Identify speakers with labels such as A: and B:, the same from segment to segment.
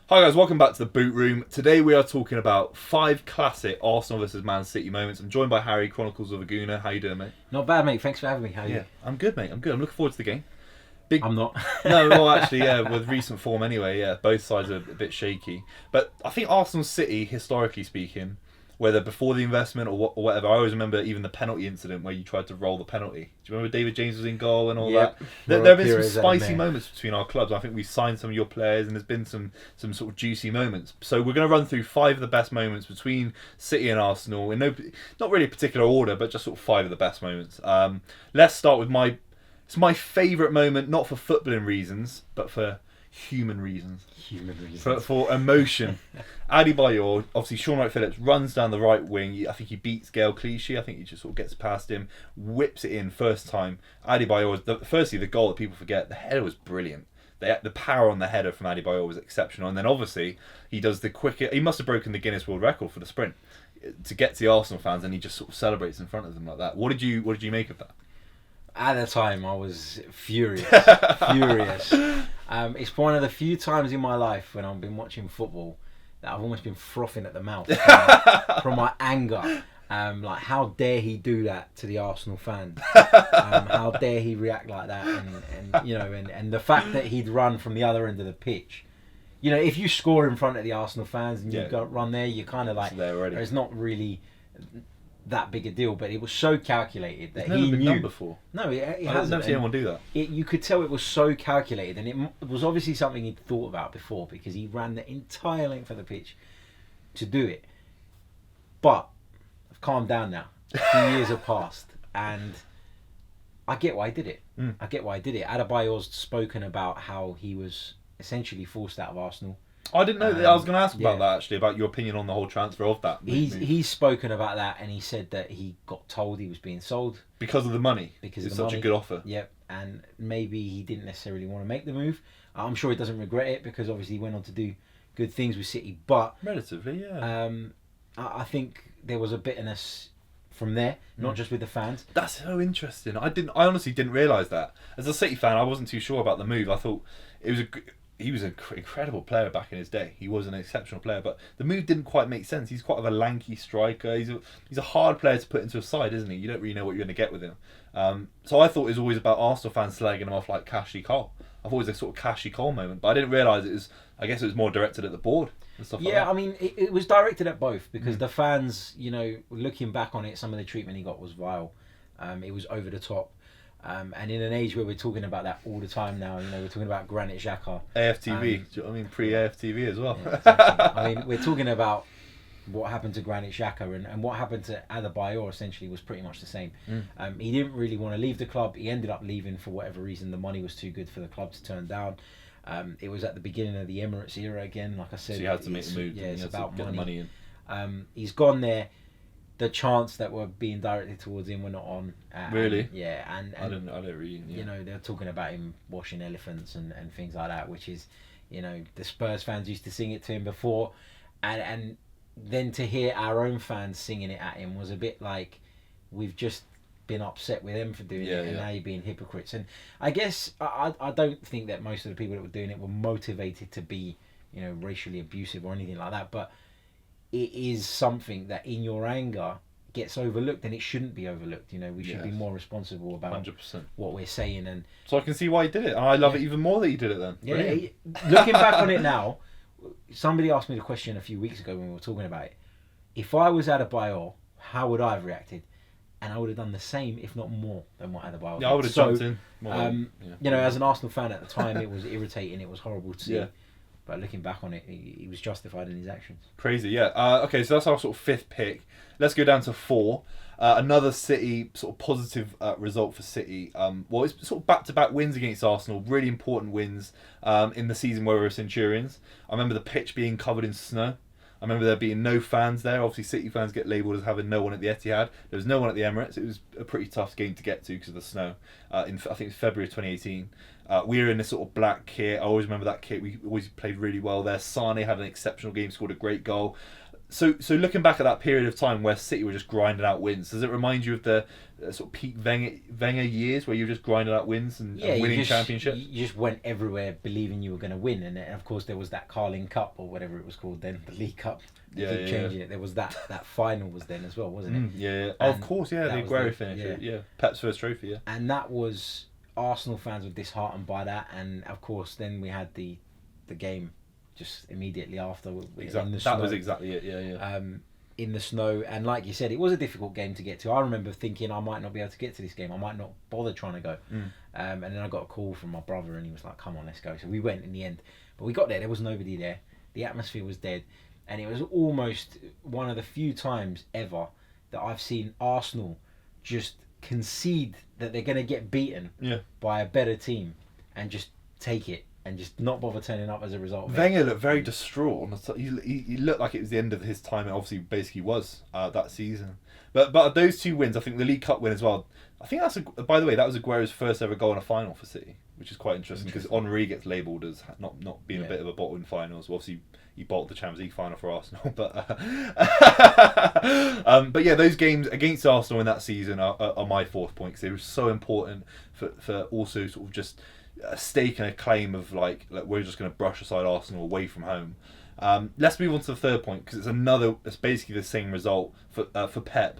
A: Hi guys, welcome back to the Boot Room. Today we are talking about 5 classic Arsenal versus Man City moments. I'm joined by Harry, Chronicles of a Gooner. How you doing, mate?
B: Not bad, mate. Thanks for having me. How are you?
A: I'm good, mate. I'm good. I'm looking forward to the game.
B: I'm not.
A: No, well, actually, with recent form anyway, both sides are a bit shaky. But I think Arsenal City, historically speaking, whether before the investment or whatever, I always remember even the penalty incident where you tried to roll the penalty. Do you remember David James was in goal and all that? There have been some spicy moments between our clubs. I think we've signed some of your players and there's been some sort of juicy moments. So we're going to run through 5 of the best moments between City and Arsenal in not really a particular order, but just sort of 5 of the best moments. Let's start with it's my favourite moment, not for footballing reasons, but for human reasons. For emotion. Adebayor, obviously Sean Wright-Phillips runs down the right wing. I think he beats Gael Clichy. I think he just sort of gets past him, whips it in first time. Adebayor, firstly the goal that people forget, the header was brilliant. The power on the header from Adebayor was exceptional. And then obviously he does he must have broken the Guinness World Record for the sprint to get to the Arsenal fans, and he just sort of celebrates in front of them like that. What did you make of that?
B: At the time, I was furious. It's one of the few times in my life when I've been watching football that I've almost been frothing at the mouth from my anger. Like, how dare he do that to the Arsenal fans? How dare he react like that? And the fact that he'd run from the other end of the pitch. You know, if you score in front of the Arsenal fans and you go run there, you're kind of like, it's not really that big a deal, but it was so calculated that he knew.
A: Done before.
B: No, it hasn't.
A: I've never seen anyone do that.
B: You could tell it was so calculated, and it was obviously something he'd thought about before because he ran the entire length of the pitch to do it. But I've calmed down now. A few years have passed, and I get why he did it. I get why he did it. Adebayor's spoken about how he was essentially forced out of Arsenal.
A: I didn't know that. I was going to ask about that, actually, about your opinion on the whole transfer of that.
B: He's spoken about that, and he said that he got told he was being sold
A: because of the money.
B: Because
A: it's
B: of the
A: such
B: money.
A: A good offer.
B: Yep, and maybe he didn't necessarily want to make the move. I'm sure he doesn't regret it because obviously he went on to do good things with City. But
A: relatively, yeah.
B: I think there was a bitterness from there, not just with the fans.
A: That's so interesting. I honestly didn't realise that. As a City fan, I wasn't too sure about the move. I thought he was an incredible player back in his day. He was an exceptional player, but the move didn't quite make sense. He's quite of a lanky striker. He's a hard player to put into a side, isn't he? You don't really know what you're going to get with him. So I thought it was always about Arsenal fans slagging him off like Cashy Cole. I thought it was a sort of Cashy Cole moment, but I didn't realise it was. I guess it was more directed at the board and stuff like that.
B: Yeah, I mean, it was directed at both because the fans, you know, looking back on it, some of the treatment he got was vile. It was over the top. And in an age where we're talking about that all the time now, you know, we're talking about Granit Xhaka.
A: AFTV, do you know what I mean? Pre-AFTV as well.
B: Yeah, exactly. I mean, we're talking about what happened to Granit Xhaka and what happened to Adebayor essentially was pretty much the same. He didn't really want to leave the club. He ended up leaving for whatever reason. The money was too good for the club to turn down. It was at the beginning of the Emirates era again, like I said.
A: So you had to make the move.
B: Yeah, it's about
A: money
B: in. He's gone there. The chants that were being directed towards him were not on.
A: Really?
B: Yeah, and
A: I don't really. Yeah.
B: You know, they're talking about him washing elephants and things like that, which is, you know, the Spurs fans used to sing it to him before, and then to hear our own fans singing it at him was a bit like we've just been upset with them for doing it, and now you're being hypocrites. And I guess I don't think that most of the people that were doing it were motivated to be, you know, racially abusive or anything like that, but it is something that in your anger gets overlooked, and it shouldn't be overlooked. You know, we should be more responsible about
A: 100%.
B: what we're saying. And
A: so I can see why he did it, and I love it even more that he did it then.
B: Yeah, looking back on it now, somebody asked me the question a few weeks ago when we were talking about it. If I was Adebayor, how would I have reacted? And I would have done the same, if not more, than what Adebayor did.
A: Yeah, I would have jumped in.
B: You know, as an Arsenal fan at the time, it was irritating. It was horrible to see.
A: Yeah.
B: But looking back on it, he was justified in his actions.
A: Crazy, yeah. Okay, so that's our sort of 5th pick. Let's go down to 4. Another City sort of positive result for City. Well, it's sort of back-to-back wins against Arsenal. Really important wins in the season where we were Centurions. I remember the pitch being covered in snow. I remember there being no fans there. Obviously, City fans get labelled as having no one at the Etihad. There was no one at the Emirates. It was a pretty tough game to get to because of the snow. I think it was February of 2018. We were in this sort of black kit. I always remember that kit. We always played really well there. Sane had an exceptional game, scored a great goal. So looking back at that period of time where City were just grinding out wins, does it remind you of the sort of peak Wenger years where you were just grinding out wins and winning championships?
B: You just went everywhere believing you were going to win, and then, of course there was that Carling Cup or whatever it was called then, the League Cup. They keep changing it. There was that final was then as well, wasn't it?
A: Yeah. Of course, yeah. The Aguero finish. Yeah. Pep's first trophy. Yeah.
B: And that was, Arsenal fans were disheartened by that, and of course then we had the game just immediately after.
A: Exactly. That was exactly it. Yeah.
B: In the snow, and like you said, it was a difficult game to get to. I remember thinking I might not be able to get to this game. I might not bother trying to go. And then I got a call from my brother, and he was like, "Come on, let's go." So we went in the end, but we got there. There was nobody there. The atmosphere was dead, and it was almost one of the few times ever that I've seen Arsenal just concede that they're going to get beaten by a better team and just take it and just not bother turning up as a result of
A: Wenger looked very distraught. He looked like it was the end of his time. It obviously basically was that season. But those two wins, I think the League Cup win as well, I think by the way, that was Aguero's first ever goal in a final for City, which is quite interesting because Henry gets labelled as not being a bit of a bottle in finals. Well, obviously, he bottled the Champions League final for Arsenal, but yeah, those games against Arsenal in that season are my fourth point because they were so important for also sort of just a stake and a claim of like we're just going to brush aside Arsenal away from home. Let's move on to the third point because it's basically the same result for Pep,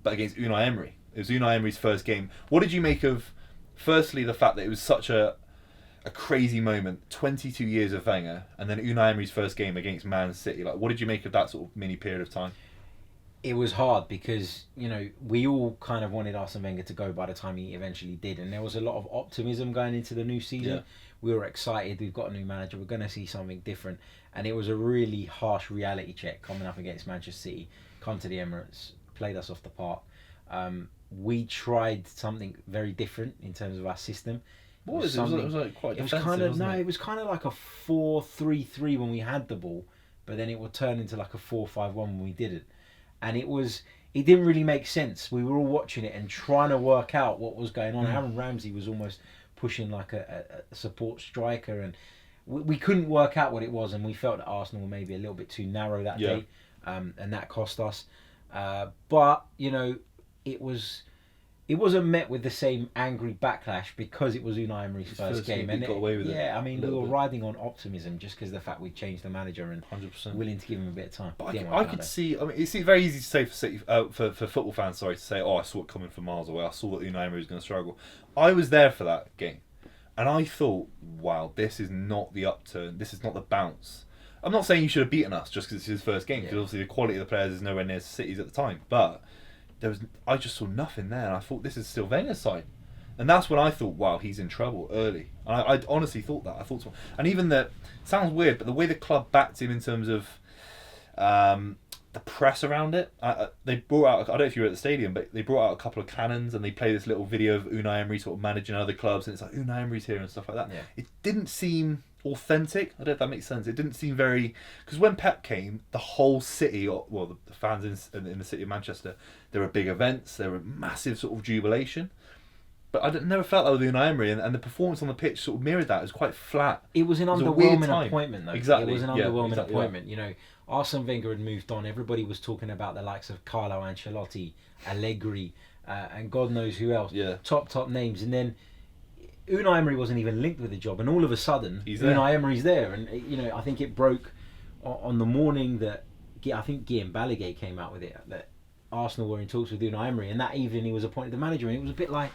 A: but against Unai Emery. It was Unai Emery's first game. What did you make of, firstly, the fact that it was such a crazy moment, 22 years of Wenger, and then Unai Emery's first game against Man City? Like, what did you make of that sort of mini period of time?
B: It was hard because, we all kind of wanted Arsene Wenger to go by the time he eventually did, and there was a lot of optimism going into the new season. We were excited, we've got a new manager, we're going to see something different, and it was a really harsh reality check coming up against Manchester City, come to the Emirates, played us off the park. We tried something very different in terms of our system.
A: What was it? It was like quite defensive,
B: it was kind of like a 4-3-3 when we had the ball, but then it would turn into like a 4-5-1 when we didn't. And it didn't really make sense. We were all watching it and trying to work out what was going on. Aaron Ramsey was almost pushing like a support striker, and we couldn't work out what it was, and we felt that Arsenal were maybe a little bit too narrow that day, and that cost us. But, it wasn't met with the same angry backlash because it was Unai Emery's first game.
A: And got away with it.
B: Yeah, I mean, we were riding on optimism just because of the fact we changed the manager and
A: 100%.
B: willing to give him a bit of time.
A: But I could see, it's very easy to say for City, for football fans, to say, I saw it coming from miles away. I saw that Unai Emery was going to struggle. I was there for that game. And I thought, wow, this is not the upturn. This is not the bounce. I'm not saying you should have beaten us just because it's his first game, because obviously the quality of the players is nowhere near City's at the time. But I just saw nothing there, and I thought this is still Wenger's side, and that's when I thought, wow, he's in trouble early. And I honestly thought that. I thought so. And even sounds weird, but the way the club backed him in terms of the press around it, they brought out, I don't know if you were at the stadium, but they brought out a couple of cannons and they played this little video of Unai Emery sort of managing other clubs, and it's like Unai Emery's here and stuff like that. It didn't seem authentic. I don't know if that makes sense. It didn't seem very, because when Pep came, the whole city, the fans in the city of Manchester, there were big events, there were massive sort of jubilation. But I never felt that with Unai Emery, and the performance on the pitch sort of mirrored that. It was quite flat.
B: It was an underwhelming appointment, though.
A: Exactly.
B: It was an underwhelming appointment. Arsene Wenger had moved on. Everybody was talking about the likes of Carlo Ancelotti, Allegri, and God knows who else. Top names. And then Unai Emery wasn't even linked with the job, and all of a sudden, Unai Emery's there. And I think it broke on the morning that I think Guillaume Balaguer came out with it, that Arsenal were in talks with Unai Emery, and that evening he was appointed the manager, and it was a bit like,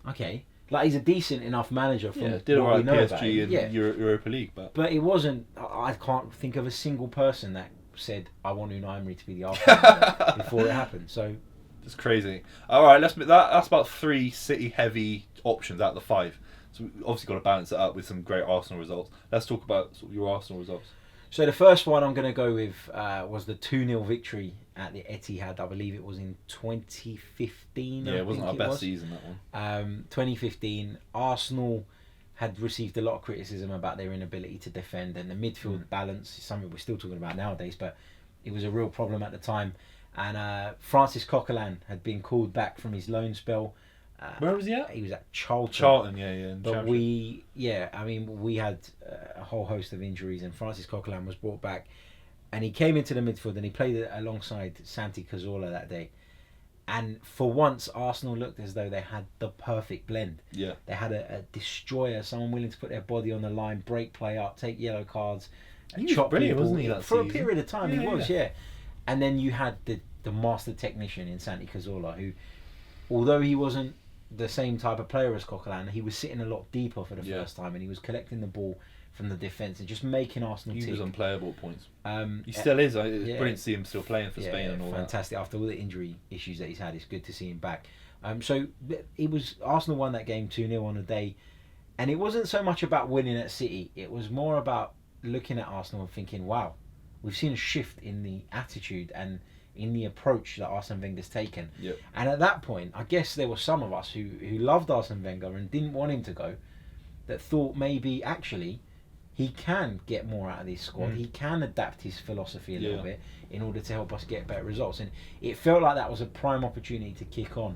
B: okay, like he's a decent enough manager from
A: did
B: what we know
A: PSG
B: about him.
A: and Europa League, but
B: it wasn't. I can't think of a single person that said I want Unai Emery to be the Arsenal manager before it happened. So
A: it's crazy. All right, that's about 3 City heavy options out of the 5. So we obviously got to balance it up with some great Arsenal results. Let's talk about sort of your Arsenal results.
B: So the first one I'm going to go with was the 2-0 victory at the Etihad. I believe it was in 2015.
A: Yeah, it wasn't our best season, that one.
B: 2015, Arsenal had received a lot of criticism about their inability to defend, and the midfield balance is something we're still talking about nowadays, but it was a real problem at the time. And Francis Coquelin had been called back from his loan spell.
A: Where was he at?
B: He was at Charlton.
A: Charlton, yeah.
B: But we had a whole host of injuries, and Francis Coquelin was brought back. And he came into the midfield and he played alongside Santi Cazorla that day. And for once, Arsenal looked as though they had the perfect blend.
A: Yeah.
B: They had a destroyer, someone willing to put their body on the line, break play up, take yellow cards,
A: He was
B: chop
A: brilliant,
B: people.
A: wasn't he, that
B: for a
A: season?
B: period of time,
A: Yeah,
B: he was,
A: yeah.
B: yeah. And then you had the master technician in Santi Cazorla, who, although he wasn't the same type of player as Coquelin, he was sitting a lot deeper for the
A: Yeah.
B: first time, and he was collecting the ball from the defence and just making Arsenal
A: He
B: tick.
A: was unplayable at points. He
B: Yeah.
A: still is. It's
B: Yeah.
A: brilliant to see him still playing for Spain and all
B: fantastic. After all the injury issues that he's had, it's good to see him back. So it was Arsenal won that game 2-0 on the day, and it wasn't so much about winning at City. It was more about looking at Arsenal and thinking, wow, we've seen a shift in the attitude and in the approach that Arsene Wenger's taken.
A: Yep.
B: And at that point, I guess there were some of us who loved Arsene Wenger and didn't want him to go, that thought maybe actually he can get more out of this squad. He can adapt his philosophy a little bit in order to help us get better results. And it felt like that was a prime opportunity to kick on.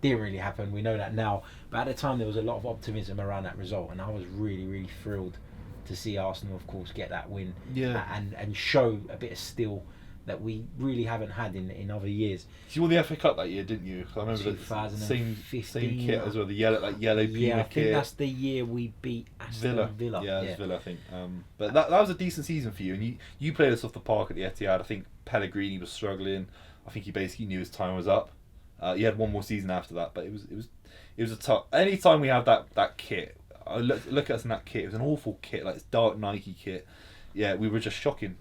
B: Didn't really happen, we know that now. But at the time there was a lot of optimism around that result, and I was really, really thrilled to see Arsenal, of course, get that win.
A: Yeah.
B: And show a bit of steel that we really haven't had in other years.
A: You won the FA Cup that year, didn't you? 'Cause I remember the
B: 2015,
A: same kit as well, the yellow Puma
B: Yeah, I think
A: kit.
B: that's the year we beat Aston Villa.
A: Yeah, it was Villa, I think. But that was a decent season for you, and you played us off the park at the Etihad. I think Pellegrini was struggling. I think he basically knew his time was up. He had one more season after that, but it was a tough. Any time we have that kit, I look at us in that kit. It was an awful kit, like it's dark Nike kit. Yeah, we were just shocking.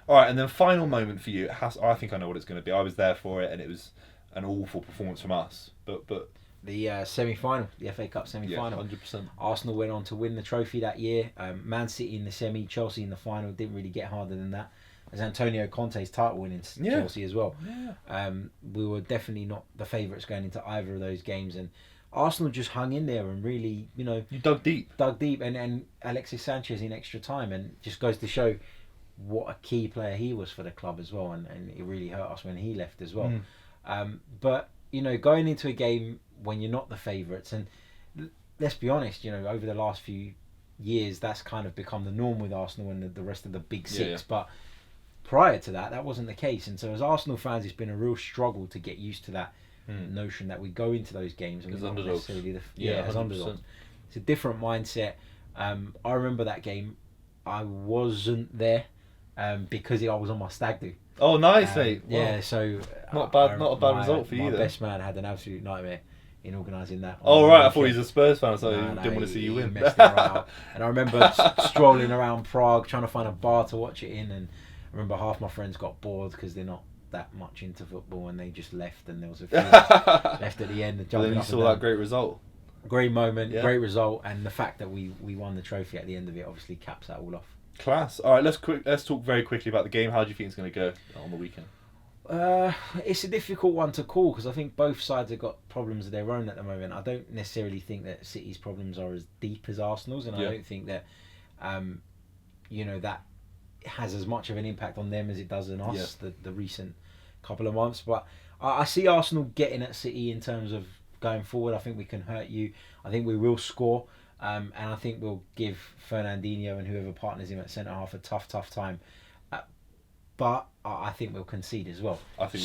A: All right, and then final moment for you. I think I know what it's going to be. I was there for it, and it was an awful performance from us. But
B: The semi-final, the FA Cup
A: yeah,
B: semi-final.
A: 100%.
B: Arsenal went on to win the trophy that year. Man City in the semi, Chelsea in the final. Didn't really get harder than that. As Antonio Conte's title winning Chelsea as well.
A: Yeah.
B: We were definitely not the favourites going into either of those games, and Arsenal just hung in there and really,
A: You dug deep.
B: and Alexis Sanchez in extra time, and just goes to show what a key player he was for the club as well, and it really hurt us when he left as well. But going into a game when you're not the favourites, and let's be honest, over the last few years that's kind of become the norm with Arsenal and the rest of the big six.
A: Yeah.
B: But prior to that wasn't the case, and so as Arsenal fans, it's been a real struggle to get used to that notion that we go into those games and
A: As
B: we're not
A: underdogs.
B: necessarily as
A: 100%.
B: underdogs. It's a different mindset. I remember that game. I wasn't there because I was on my stag do.
A: Oh, nice, mate. Wow.
B: Yeah, so
A: Not a bad result for you
B: My
A: then.
B: best man had an absolute nightmare in organising that.
A: Oh,
B: on
A: right.
B: the
A: I thought he was
B: weekend.
A: a Spurs fan, so
B: No,
A: he didn't want to see you
B: he
A: win.
B: messed it right up. And I remember strolling around Prague trying to find a bar to watch it in, and I remember half my friends got bored because they're not that much into football, and they just left, and there was a few left at the end. And
A: But then
B: jumping
A: you
B: up
A: saw
B: and
A: that
B: down.
A: great result.
B: Great moment,
A: Yeah.
B: great result, and the fact that we won the trophy at the end of it obviously caps that all off.
A: Class. All right, let's talk very quickly about the game. How do you think it's going to go on the weekend?
B: It's a difficult one to call because I think both sides have got problems of their own at the moment. I don't necessarily think that City's problems are as deep as Arsenal's, and I don't think that that has as much of an impact on them as it does on us. The recent couple of months, but I see Arsenal getting at City in terms of going forward. I think we can hurt you. I think we will score, and I think we'll give Fernandinho and whoever partners him at centre half a tough time. But I think we'll concede as well.
A: I think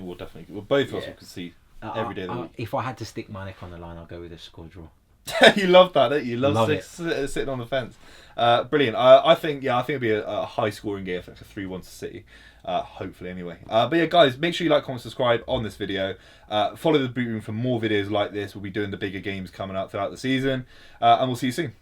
A: we'll definitely. Well, both of us will concede every day of the week.
B: If I had to stick my neck on the line, I'll go with a score draw.
A: You love that, don't you?
B: Love
A: sitting on the fence. Brilliant. I think it'll be a high scoring game, like a 3-1 to City. Hopefully, anyway. But yeah, guys, make sure you like, comment, subscribe on this video. Follow the Boot Room for more videos like this. We'll be doing the bigger games coming out throughout the season, and we'll see you soon.